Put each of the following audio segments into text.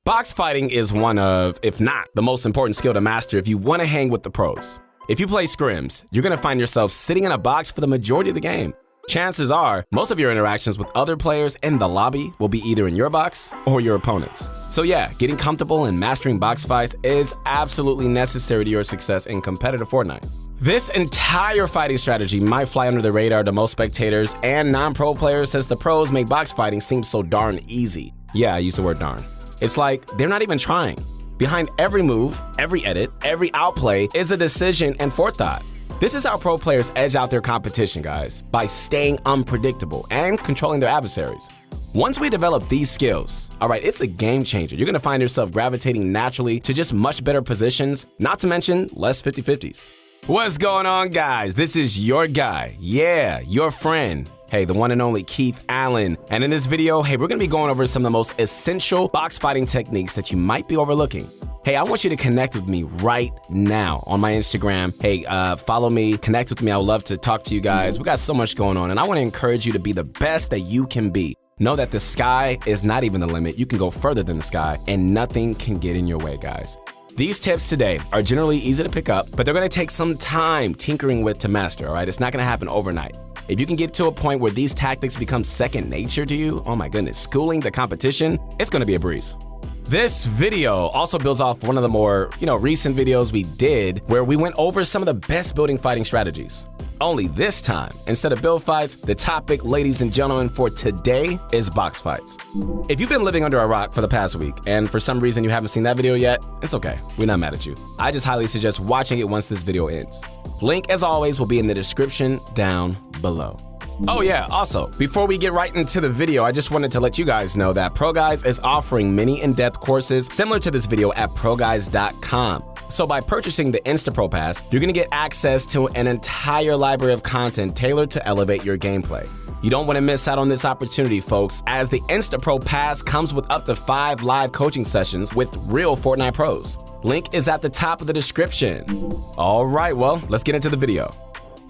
Box fighting is one of, if not the most important skill to master if you want to hang with the pros. If you play scrims, you're going to find yourself sitting in a box for the majority of the game. Chances are, most of your interactions with other players in the lobby will be either in your box or your opponent's. So yeah, getting comfortable and mastering box fights is absolutely necessary to your success in competitive Fortnite. This entire fighting strategy might fly under the radar to most spectators and non-pro players since the pros make box fighting seem so darn easy. Yeah, I use the word darn. It's like they're not even trying. Behind every move, every edit, every outplay is a decision and forethought. This is how pro players edge out their competition, guys, by staying unpredictable and controlling their adversaries. Once we develop these skills, all right, it's a game changer. You're gonna find yourself gravitating naturally to just much better positions, not to mention less 50-50s. What's going on, guys? This is your guy, yeah, your friend. Hey, the one and only Keith Allen. And in this video, hey, we're gonna be going over some of the most essential box fighting techniques that you might be overlooking. Hey, I want you to connect with me right now on my Instagram. Hey, follow me, connect with me. I would love to talk to you guys. We got so much going on, and I want to encourage you to be the best that you can be. Know that the sky is not even the limit. You can go further than the sky, and nothing can get in your way, guys. These tips today are generally easy to pick up, but they're gonna take some time tinkering with to master, all right? It's not gonna happen overnight. If you can get to a point where these tactics become second nature to you, oh my goodness, schooling the competition, it's gonna be a breeze. This video also builds off one of the more, recent videos we did where we went over some of the best building fighting strategies. Only this time, instead of build fights, the topic, ladies and gentlemen, for today is box fights. If you've been living under a rock for the past week and for some reason you haven't seen that video yet, it's okay. We're not mad at you. I just highly suggest watching it once this video ends. Link, as always, will be in the description down below. Oh yeah, also, before we get right into the video, I just wanted to let you guys know that ProGuides is offering many in-depth courses similar to this video at ProGuides.com. So by purchasing the InstaPro Pass, you're gonna get access to an entire library of content tailored to elevate your gameplay. You don't wanna miss out on this opportunity, folks, as the InstaPro Pass comes with up to 5 live coaching sessions with real Fortnite pros. Link is at the top of the description. All right, well, let's get into the video.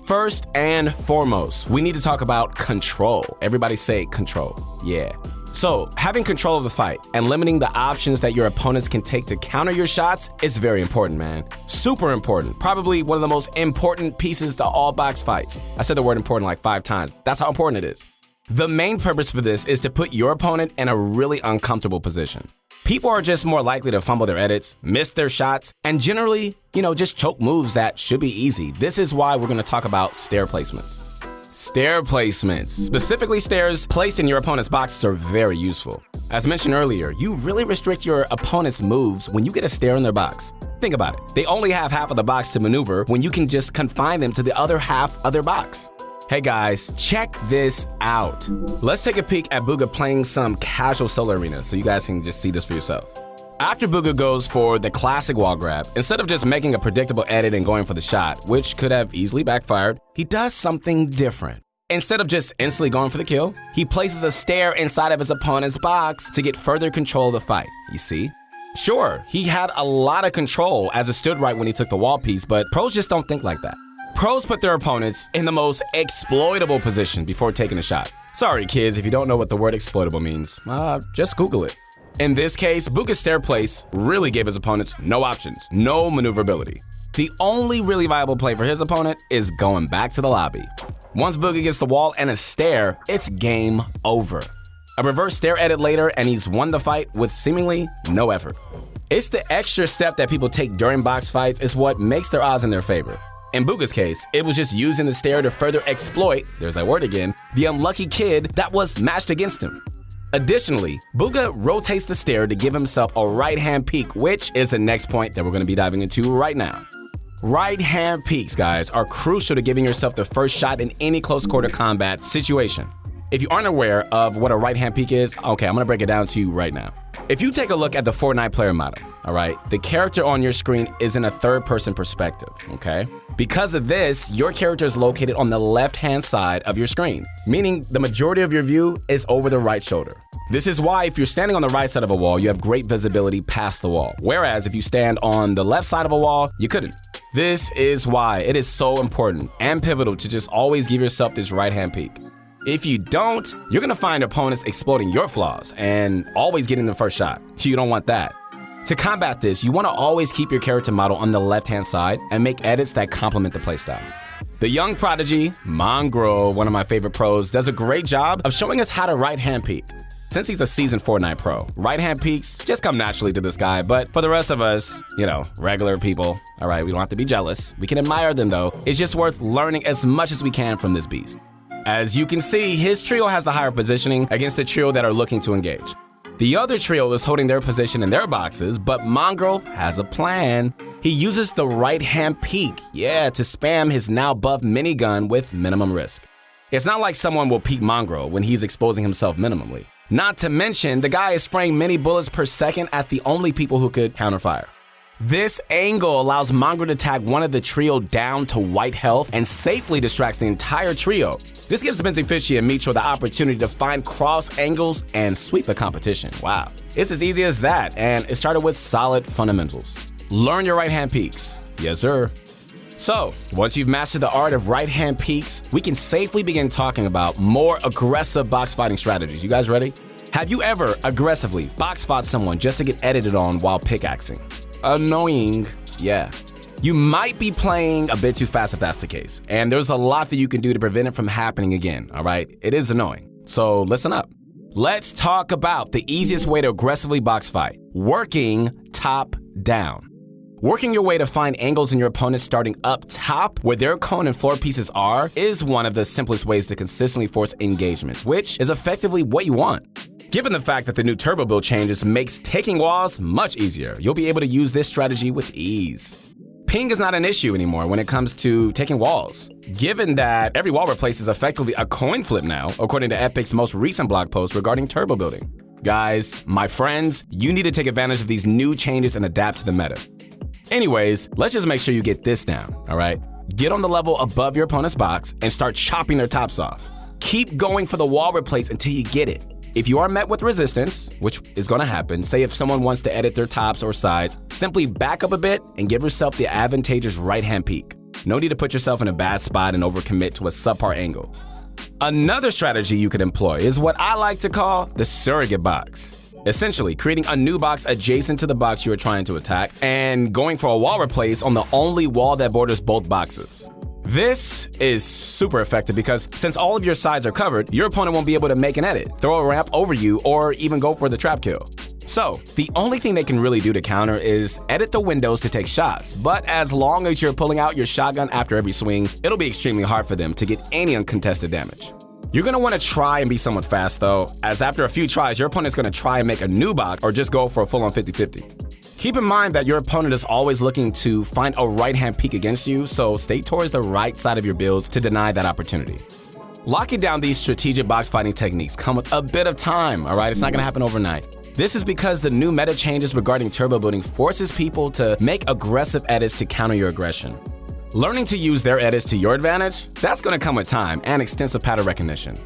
First and foremost, we need to talk about control. Everybody say control, yeah. So, having control of the fight and limiting the options that your opponents can take to counter your shots is very important, man. Super important. Probably one of the most important pieces to all box fights. I said the word important like 5 times. That's how important it is. The main purpose for this is to put your opponent in a really uncomfortable position. People are just more likely to fumble their edits, miss their shots, and generally, just choke moves that should be easy. This is why we're gonna talk about stair placements. Stair placements, specifically stairs placed in your opponent's boxes, are very useful. As mentioned earlier, you really restrict your opponent's moves when you get a stair in their box. Think about it. They only have half of the box to maneuver when you can just confine them to the other half of their box. Hey guys, check this out. Let's take a peek at Bugha playing some casual solo arena so you guys can just see this for yourself. After Bugha goes for the classic wall grab, instead of just making a predictable edit and going for the shot, which could have easily backfired, he does something different. Instead of just instantly going for the kill, he places a stair inside of his opponent's box to get further control of the fight, you see? Sure, he had a lot of control as it stood right when he took the wall piece, but pros just don't think like that. Pros put their opponents in the most exploitable position before taking a shot. Sorry kids, if you don't know what the word exploitable means, just Google it. In this case, Bugha's stair place really gave his opponents no options, no maneuverability. The only really viable play for his opponent is going back to the lobby. Once Bugha gets the wall and a stair, it's game over. A reverse stair edit later and he's won the fight with seemingly no effort. It's the extra step that people take during box fights is what makes their odds in their favor. In Bugha's case, it was just using the stair to further exploit, there's that word again, the unlucky kid that was matched against him. Additionally, Bugha rotates the stair to give himself a right-hand peek, which is the next point that we're gonna be diving into right now. Right-hand peeks, guys, are crucial to giving yourself the first shot in any close quarter combat situation. If you aren't aware of what a right-hand peek is, okay, I'm gonna break it down to you right now. If you take a look at the Fortnite player model, all right, the character on your screen is in a third-person perspective, okay? Because of this, your character is located on the left-hand side of your screen, meaning the majority of your view is over the right shoulder. This is why if you're standing on the right side of a wall, you have great visibility past the wall, whereas if you stand on the left side of a wall, you couldn't. This is why it is so important and pivotal to just always give yourself this right-hand peek. If you don't, you're gonna find opponents exploiting your flaws and always getting the first shot. You don't want that. To combat this, you wanna always keep your character model on the left-hand side and make edits that complement the playstyle. The young prodigy, Mongrel, one of my favorite pros, does a great job of showing us how to right-hand peek. Since he's a seasoned Fortnite pro, right-hand peeks just come naturally to this guy, but for the rest of us, regular people, all right, we don't have to be jealous. We can admire them though. It's just worth learning as much as we can from this beast. As you can see, his trio has the higher positioning against the trio that are looking to engage. The other trio is holding their position in their boxes, but Mongrel has a plan. He uses the right-hand peek, to spam his now buff minigun with minimum risk. It's not like someone will peek Mongrel when he's exposing himself minimally. Not to mention, the guy is spraying many bullets per second at the only people who could counterfire. This angle allows Mongrel to tag one of the trio down to white health and safely distracts the entire trio. This gives Benzie Fishy and Mitro the opportunity to find cross angles and sweep the competition. Wow. It's as easy as that, and it started with solid fundamentals. Learn your right-hand peeks. Yes, sir. So, once you've mastered the art of right-hand peeks, we can safely begin talking about more aggressive box fighting strategies. You guys ready? Have you ever aggressively box fought someone just to get edited on while pickaxing? Annoying, yeah. You might be playing a bit too fast if that's the case, and there's a lot that you can do to prevent it from happening again, all right? It is annoying, so listen up. Let's talk about the easiest way to aggressively box fight, working top down. Working your way to find angles in your opponent starting up top where their cone and floor pieces are is one of the simplest ways to consistently force engagements, which is effectively what you want. Given the fact that the new turbo build changes makes taking walls much easier, you'll be able to use this strategy with ease. Ping is not an issue anymore when it comes to taking walls, given that every wall replace is effectively a coin flip now, according to Epic's most recent blog post regarding turbo building. Guys, my friends, you need to take advantage of these new changes and adapt to the meta. Anyways, let's just make sure you get this down, all right? Get on the level above your opponent's box and start chopping their tops off. Keep going for the wall replace until you get it. If you are met with resistance, which is gonna happen, say if someone wants to edit their tops or sides, simply back up a bit and give yourself the advantageous right-hand peek. No need to put yourself in a bad spot and overcommit to a subpar angle. Another strategy you could employ is what I like to call the surrogate box. Essentially, creating a new box adjacent to the box you are trying to attack and going for a wall replace on the only wall that borders both boxes. This is super effective because since all of your sides are covered, your opponent won't be able to make an edit, throw a ramp over you, or even go for the trap kill. So, the only thing they can really do to counter is edit the windows to take shots, but as long as you're pulling out your shotgun after every swing, it'll be extremely hard for them to get any uncontested damage. You're gonna wanna try and be somewhat fast though, as after a few tries, your opponent's gonna try and make a new box or just go for a full-on 50-50. Keep in mind that your opponent is always looking to find a right-hand peek against you, so stay towards the right side of your builds to deny that opportunity. Locking down these strategic box fighting techniques come with a bit of time, all right? It's not gonna happen overnight. This is because the new meta changes regarding turbo building forces people to make aggressive edits to counter your aggression. Learning to use their edits to your advantage, that's gonna come with time and extensive pattern recognition.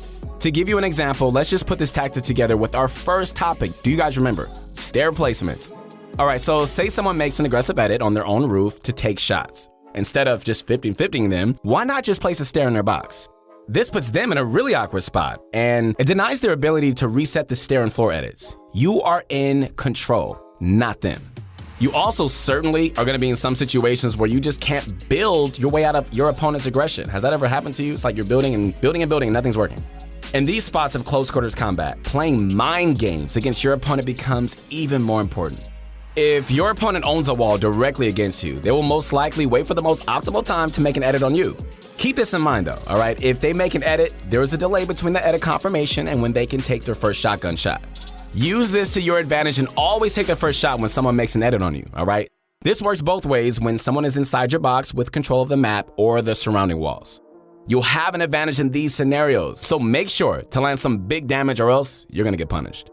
To give you an example, let's just put this tactic together with our first topic. Do you guys remember? Stair placements. All right, so say someone makes an aggressive edit on their own roof to take shots. Instead of just 50-50ing them, why not just place a stair in their box? This puts them in a really awkward spot, and it denies their ability to reset the stair and floor edits. You are in control, not them. You also certainly are gonna be in some situations where you just can't build your way out of your opponent's aggression. Has that ever happened to you? It's like you're building and building and building and nothing's working. In these spots of close quarters combat, playing mind games against your opponent becomes even more important. If your opponent owns a wall directly against you, they will most likely wait for the most optimal time to make an edit on you. Keep this in mind though, all right? If they make an edit, there is a delay between the edit confirmation and when they can take their first shotgun shot. Use this to your advantage and always take their first shot when someone makes an edit on you, all right? This works both ways when someone is inside your box with control of the map or the surrounding walls. You'll have an advantage in these scenarios, so make sure to land some big damage or else you're gonna get punished.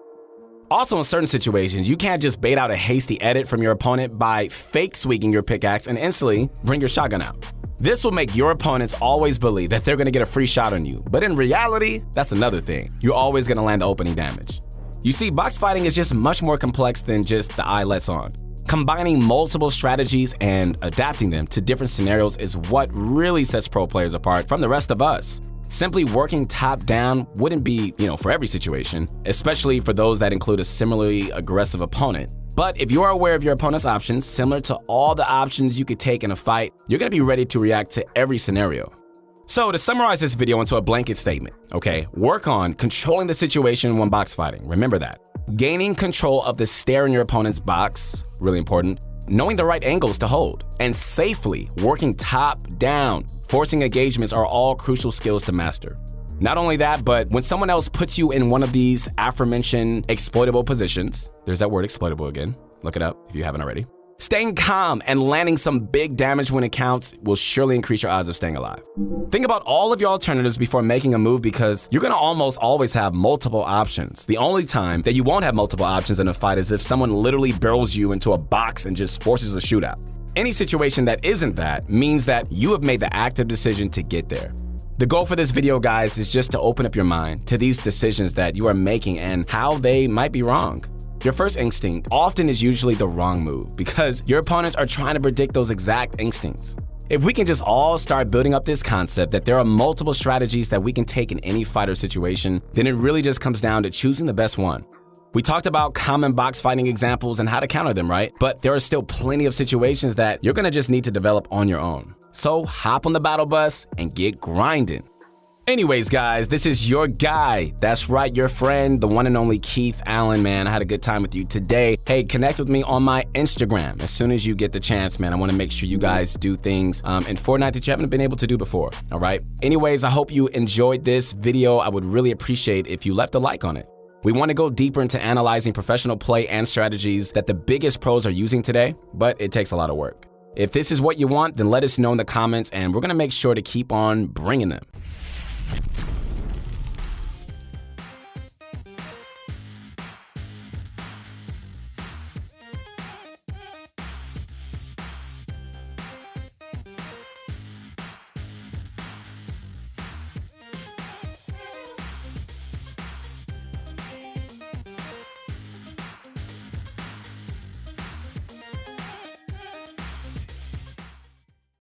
Also, in certain situations, you can't just bait out a hasty edit from your opponent by fake sweaking your pickaxe and instantly bring your shotgun out. This will make your opponents always believe that they're gonna get a free shot on you, but in reality, that's another thing. You're always gonna land the opening damage. You see, box fighting is just much more complex than just the eye lets on. Combining multiple strategies and adapting them to different scenarios is what really sets pro players apart from the rest of us. Simply working top down wouldn't be, for every situation, especially for those that include a similarly aggressive opponent. But if you are aware of your opponent's options, similar to all the options you could take in a fight, you're gonna be ready to react to every scenario. So to summarize this video into a blanket statement, okay, work on controlling the situation when box fighting. Remember that. Gaining control of the stare in your opponent's box, really important. Knowing the right angles to hold, and safely working top down, forcing engagements are all crucial skills to master. Not only that, but when someone else puts you in one of these aforementioned exploitable positions, there's that word exploitable again, look it up if you haven't already, staying calm and landing some big damage when it counts will surely increase your odds of staying alive. Think about all of your alternatives before making a move because you're gonna almost always have multiple options. The only time that you won't have multiple options in a fight is if someone literally barrels you into a box and just forces a shootout. Any situation that isn't that means that you have made the active decision to get there. The goal for this video, guys, is just to open up your mind to these decisions that you are making and how they might be wrong. Your first instinct often is usually the wrong move because your opponents are trying to predict those exact instincts. If we can just all start building up this concept that there are multiple strategies that we can take in any fight or situation, then it really just comes down to choosing the best one. We talked about common box fighting examples and how to counter them, right? But there are still plenty of situations that you're gonna just need to develop on your own. So hop on the battle bus and get grinding. Anyways, guys, this is your guy. That's right, your friend, the one and only Keith Allen, man. I had a good time with you today. Hey, connect with me on my Instagram as soon as you get the chance, man. I want to make sure you guys do things in Fortnite that you haven't been able to do before, all right? Anyways, I hope you enjoyed this video. I would really appreciate if you left a like on it. We want to go deeper into analyzing professional play and strategies that the biggest pros are using today, but it takes a lot of work. If this is what you want, then let us know in the comments, and we're going to make sure to keep on bringing them.